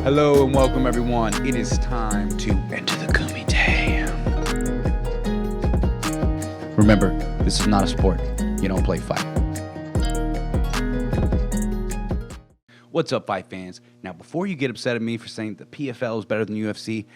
Hello and welcome everyone. It is time to enter the kumite. Remember, this is not a sport. You don't play fight. What's up, fight fans? Now, before you get upset at me for saying the PFL is better than UFC,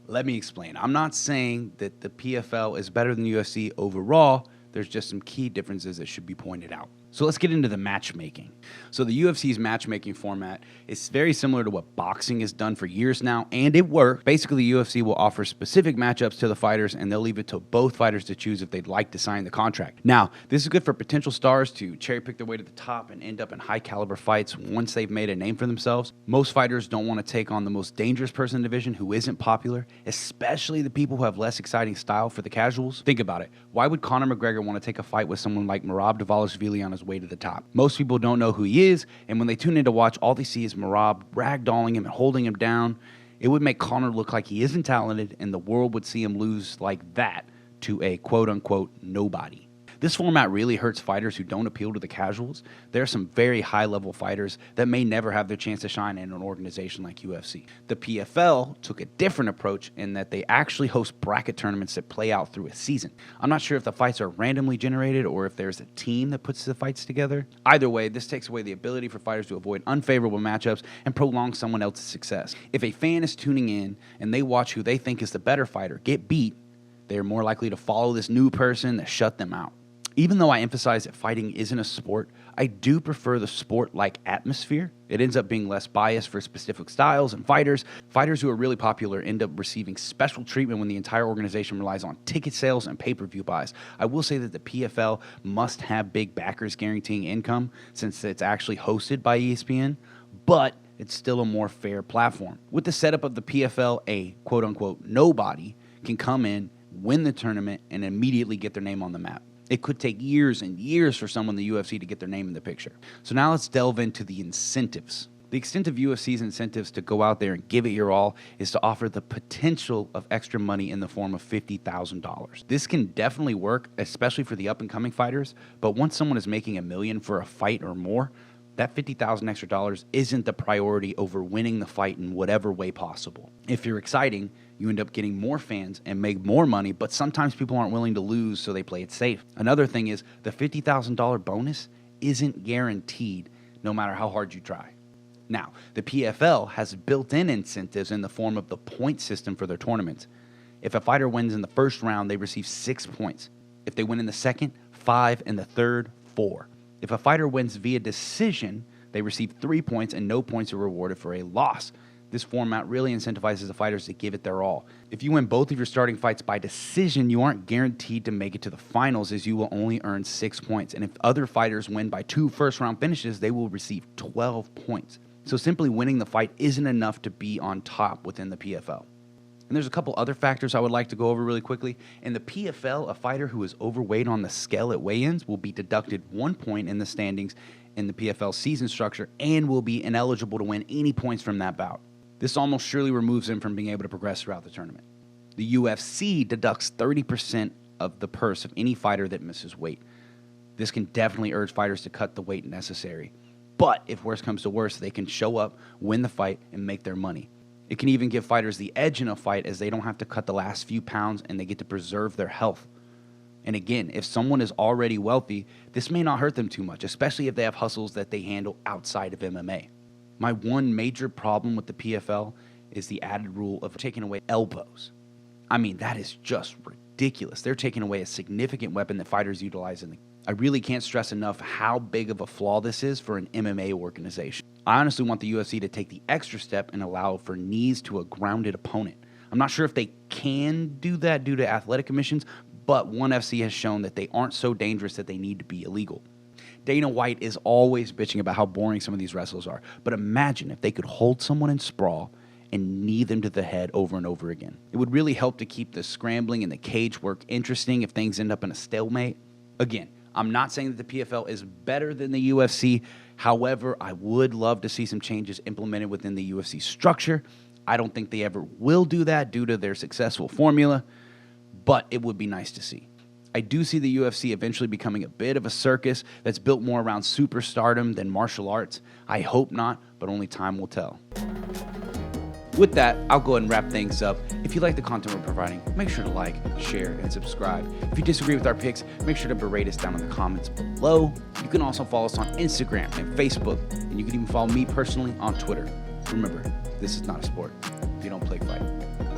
let me explain. I'm not saying that the PFL is better than UFC overall. There's just some key differences that should be pointed out. So let's get into the matchmaking. So the UFC's matchmaking format is very similar to what boxing has done for years now, and it works. Basically, UFC will offer specific matchups to the fighters, and they'll leave it to both fighters to choose if they'd like to sign the contract. Now, this is good for potential stars to cherry pick their way to the top and end up in high caliber fights once they've made a name for themselves. Most fighters don't want to take on the most dangerous person in the division who isn't popular, especially the people who have less exciting style for the casuals. Think about it. Why would Conor McGregor want to take a fight with someone like Merab Dvalishvili on his way to the top? Most people don't know who he is, and when they tune in to watch, all they see is Merab ragdolling him and holding him down. It would make Conor look like he isn't talented, and the world would see him lose like that to a quote-unquote nobody. This format really hurts fighters who don't appeal to the casuals. There are some very high-level fighters that may never have their chance to shine in an organization like UFC. The PFL took a different approach in that they actually host bracket tournaments that play out through a season. I'm not sure if the fights are randomly generated or if there's a team that puts the fights together. Either way, this takes away the ability for fighters to avoid unfavorable matchups and prolong someone else's success. If a fan is tuning in and they watch who they think is the better fighter get beat, they are more likely to follow this new person that shut them out. Even though I emphasize that fighting isn't a sport, I do prefer the sport-like atmosphere. It ends up being less biased for specific styles and fighters. Fighters who are really popular end up receiving special treatment when the entire organization relies on ticket sales and pay-per-view buys. I will say that the PFL must have big backers guaranteeing income since it's actually hosted by ESPN, but it's still a more fair platform. With the setup of the PFL, a quote-unquote nobody can come in, win the tournament, and immediately get their name on the map. It could take years and years for someone in the UFC to get their name in the picture. So now let's delve into the incentives. The extent of UFC's incentives to go out there and give it your all is to offer the potential of extra money in the form of $50,000. This can definitely work, especially for the up-and-coming fighters, but once someone is making $1 million for a fight or more, that $50,000 extra dollars isn't the priority over winning the fight in whatever way possible. If you're exciting, you end up getting more fans and make more money, but sometimes people aren't willing to lose, so they play it safe. Another thing is the $50,000 bonus isn't guaranteed no matter how hard you try. Now, the PFL has built-in incentives in the form of the point system for their tournaments. If a fighter wins in the first round, they receive 6 points. If they win in the second, 5, and the third, 4. If a fighter wins via decision, they receive 3 points and no points are rewarded for a loss. This format really incentivizes the fighters to give it their all. If you win both of your starting fights by decision, you aren't guaranteed to make it to the finals as you will only earn 6 points. And if other fighters win by 2 first-round finishes, they will receive 12 points. So simply winning the fight isn't enough to be on top within the PFL. And there's a couple other factors I would like to go over really quickly. In the PFL, a fighter who is overweight on the scale at weigh-ins will be deducted 1 point in the standings in the PFL season structure and will be ineligible to win any points from that bout. This almost surely removes him from being able to progress throughout the tournament. The UFC deducts 30% of the purse of any fighter that misses weight. This can definitely urge fighters to cut the weight necessary. But if worse comes to worse, they can show up, win the fight, and make their money. It can even give fighters the edge in a fight as they don't have to cut the last few pounds and they get to preserve their health. And again, if someone is already wealthy, this may not hurt them too much, especially if they have hustles that they handle outside of MMA. My one major problem with the PFL is the added rule of taking away elbows. I mean, that is just ridiculous. They're taking away a significant weapon that fighters utilize in the I really can't stress enough how big of a flaw this is for an MMA organization. I honestly want the UFC to take the extra step and allow for knees to a grounded opponent. I'm not sure if they can do that due to athletic commissions, but ONE FC has shown that they aren't so dangerous that they need to be illegal. Dana White is always bitching about how boring some of these wrestlers are, but imagine if they could hold someone in sprawl and knee them to the head over and over again. It would really help to keep the scrambling and the cage work interesting if things end up in a stalemate. Again, I'm not saying that the PFL is better than the UFC. However, I would love to see some changes implemented within the UFC structure. I don't think they ever will do that due to their successful formula, but it would be nice to see. I do see the UFC eventually becoming a bit of a circus that's built more around superstardom than martial arts. I hope not, but only time will tell. With that, I'll go ahead and wrap things up. If you like the content we're providing, make sure to like, share, and subscribe. If you disagree with our picks, make sure to berate us down in the comments below. You can also follow us on Instagram and Facebook, and you can even follow me personally on Twitter. Remember, this is not a sport. You don't play fight.